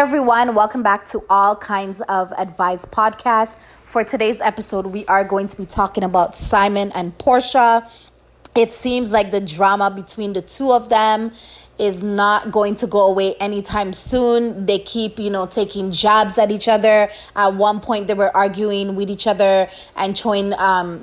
everyone, welcome back to All Kinds of Advice podcast. For today's episode, we are going to be talking about Simon and Porsha. It seems like the drama between the two of them is not going to go away anytime soon. They keep, taking jabs at each other. At one point, they were arguing with each other and throwing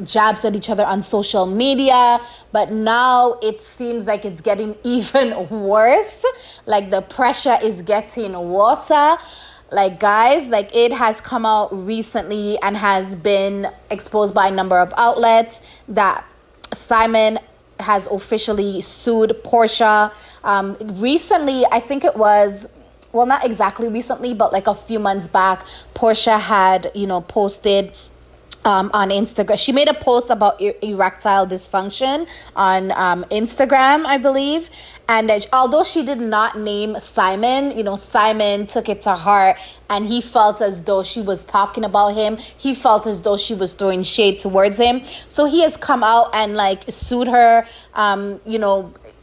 jabs at each other on social media. But now it seems like it's getting even worse. Like the pressure is getting worse. Guys, it has come out recently and has been exposed by a number of outlets that Simon has officially sued Porsha. Recently, I think it was, well, not exactly recently, but a few months back, Porsha had, posted on Instagram. She made a post about erectile dysfunction on Instagram, I believe. And although she did not name Simon, Simon took it to heart and he felt as though she was talking about him. He felt as though she was throwing shade towards him. So he has come out and sued her,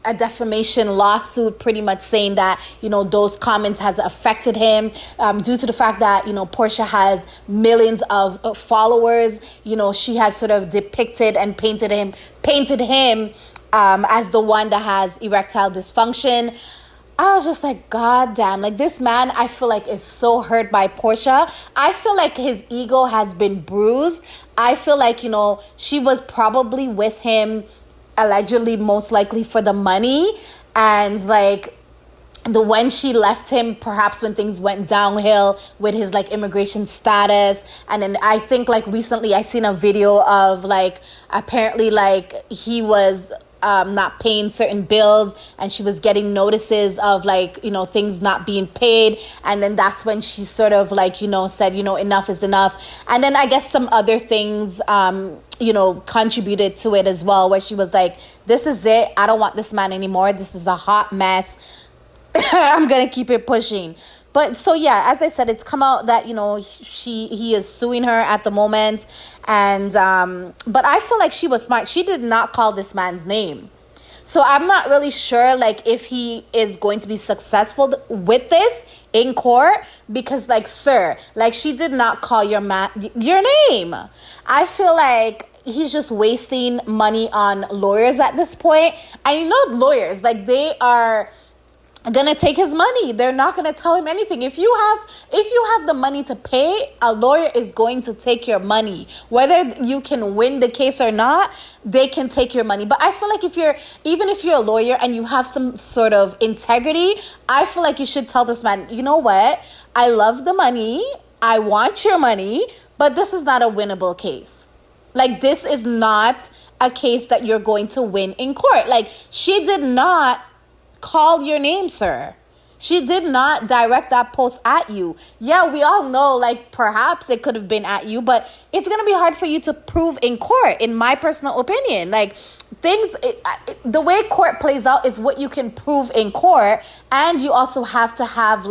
a defamation lawsuit, pretty much saying that, those comments has affected him due to the fact that, Porsha has millions of followers. She has sort of depicted and painted him as the one that has erectile dysfunction. I was just like, God damn, this man, I feel is so hurt by Porsha. I feel his ego has been bruised. I feel she was probably with him allegedly, most likely for the money. And when she left him, perhaps when things went downhill with his immigration status. And then I think recently I seen a video of apparently he was not paying certain bills and she was getting notices of things not being paid. And then that's when she sort of said, enough is enough. And then I guess some other things, contributed to it as well, where she was like, this is it. I don't want this man anymore. This is a hot mess. I'm going to keep it pushing. But so, yeah, as I said, it's come out that, he is suing her at the moment. And, but I feel she was smart. She did not call this man's name. So I'm not really sure, if he is going to be successful with this in court. Because, sir, she did not call your name. I feel he's just wasting money on lawyers at this point. And lawyers, they are gonna take his money. They're not gonna tell him anything. If you have the money to pay, a lawyer is going to take your money. Whether you can win the case or not, they can take your money. But I feel even if you're a lawyer and you have some sort of integrity, I feel you should tell this man, you know what? I love the money. I want your money, but this is not a winnable case. This is not a case that you're going to win in court. She did not call your name, sir. She did not direct that post at you. Yeah, we all know, perhaps it could have been at you, but it's going to be hard for you to prove in court, in my personal opinion. The way court plays out is what you can prove in court, and you also have to have,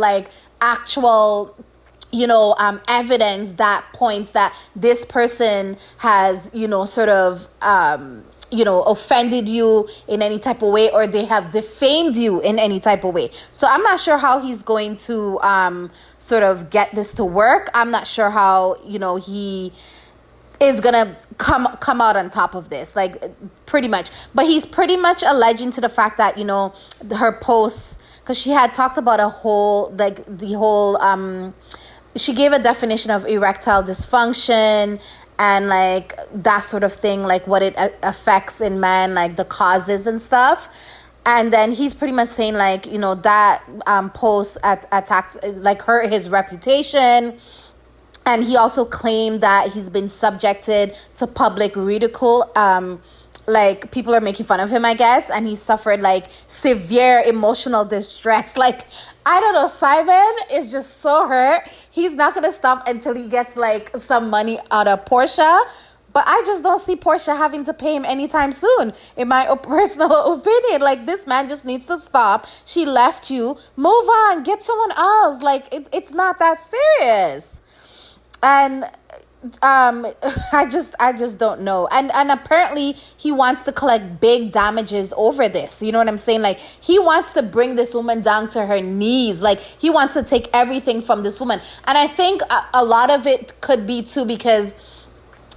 actual evidence that points that this person has, offended you in any type of way, or they have defamed you in any type of way. So I'm not sure how he's going to sort of get this to work. I'm not sure how, he is gonna come out on top of this, pretty much. But he's pretty much alleging to the fact that, her posts, because she had talked about she gave a definition of erectile dysfunction and that sort of thing, what it affects in men, the causes and stuff. And then he's pretty much saying that post attacked hurt his reputation. And he also claimed that he's been subjected to public ridicule. People are making fun of him, I guess, and he suffered severe emotional distress. I don't know, Simon is just so hurt. He's not gonna stop until he gets some money out of Porsha. But I just don't see Porsha having to pay him anytime soon, in my personal opinion. This man just needs to stop. She left you. Move on. Get someone else. It's not that serious. And I just don't know. And apparently he wants to collect big damages over this. You know what I'm saying? Like, he wants to bring this woman down to her knees. Like, he wants to take everything from this woman. And I think a lot of it could be too because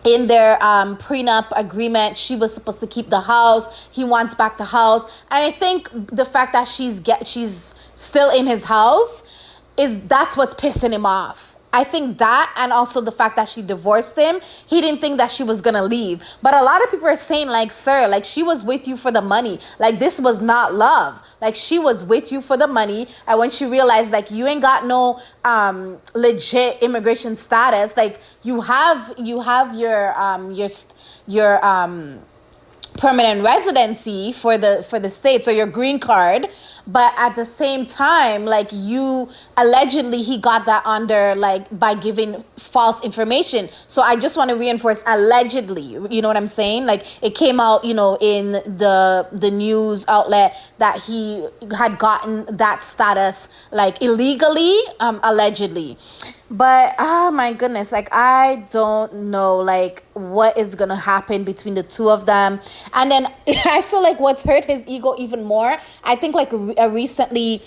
in their prenup agreement, she was supposed to keep the house. He wants back the house. And I think the fact that she's still in his house that's what's pissing him off. I think that, and also the fact that she divorced him, he didn't think that she was gonna leave. But a lot of people are saying, like, sir, like, she was with you for the money. Like, this was not love. Like, she was with you for the money. And when she realized, like, you ain't got no legit immigration status, like, you have your permanent residency for the States, or your green card, but at the same time, like, you allegedly, he got that under, like, by giving false information. So I just want to reinforce allegedly, you know what I'm saying? Like, it came out, you know, in the news outlet that he had gotten that status, like, illegally, allegedly. But oh my goodness, like, I don't know, like, what is gonna happen between the two of them. And then I feel like what's hurt his ego even more, I think, like, recently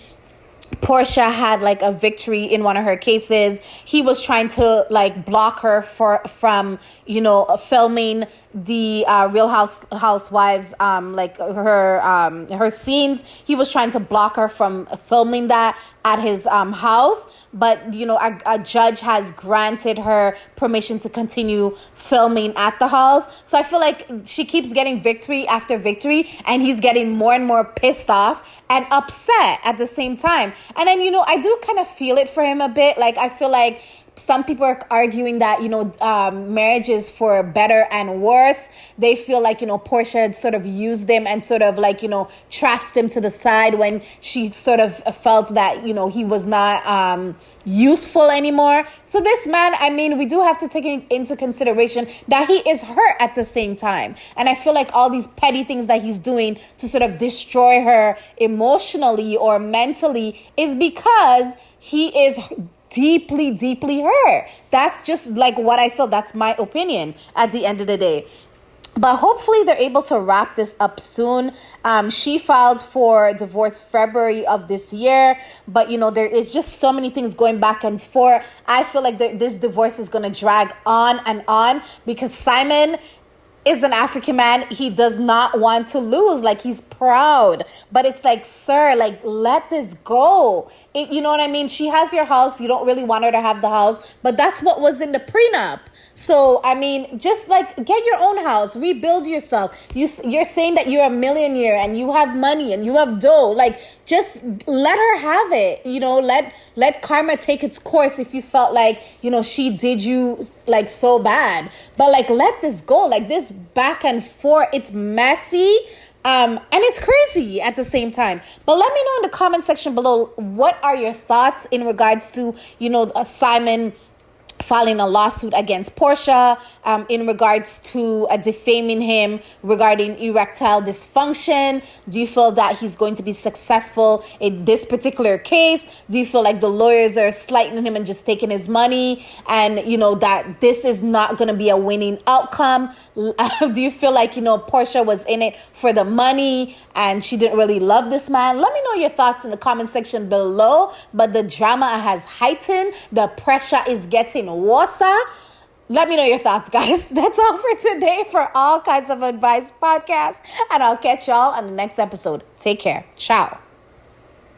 Porsha had, like, a victory in one of her cases. He was trying to, like, block her from you know, filming the Real Housewives, like, her scenes. He was trying to block her from filming that at his house, but, you know, a judge has granted her permission to continue filming at the house. So I feel like she keeps getting victory after victory, and he's getting more and more pissed off and upset at the same time. And then, you know, I do kind of feel it for him a bit. Like, I feel like some people are arguing that, you know, marriage is for better and worse. They feel like, you know, Porsha had sort of used them and sort of, like, you know, trashed him to the side when she sort of felt that, you know, he was not useful anymore. So this man, I mean, we do have to take into consideration that he is hurt at the same time. And I feel like all these petty things that he's doing to sort of destroy her emotionally or mentally is because he is deeply, deeply hurt. That's just, like, what I feel. That's my opinion at the end of the day. But hopefully they're able to wrap this up soon. She filed for divorce February of this year. But, you know, there is just so many things going back and forth. I feel like this divorce is going to drag on and on because Simon is an African man. He does not want to lose. Like, he's proud. But it's like, sir, like, let this go. You know what I mean? She has your house. You don't really want her to have the house. But that's what was in the prenup. So, I mean, just, like, get your own house. Rebuild yourself. You're saying that you're a millionaire and you have money and you have dough. Like, just let her have it. You know, let karma take its course if you felt like, you know, she did you, like, so bad. But, like, let this go. Like, this back and forth, it's messy. And it's crazy at the same time. But let me know in the comment section below, what are your thoughts in regards to, you know, Simon filing a lawsuit against Porsha in regards to defaming him regarding erectile dysfunction. Do you feel that he's going to be successful in this particular case? Do you feel like the lawyers are slighting him and just taking his money, and, you know, that this is not going to be a winning outcome? Do you feel like, you know, Porsha was in it for the money and she didn't really love this man? Let me know your thoughts in the comment section below. But the drama has heightened. The pressure is getting worse. Let me know your thoughts, guys. That's all for today for All Kinds of Advice podcast, and I'll catch y'all on the next episode. Take care. Ciao.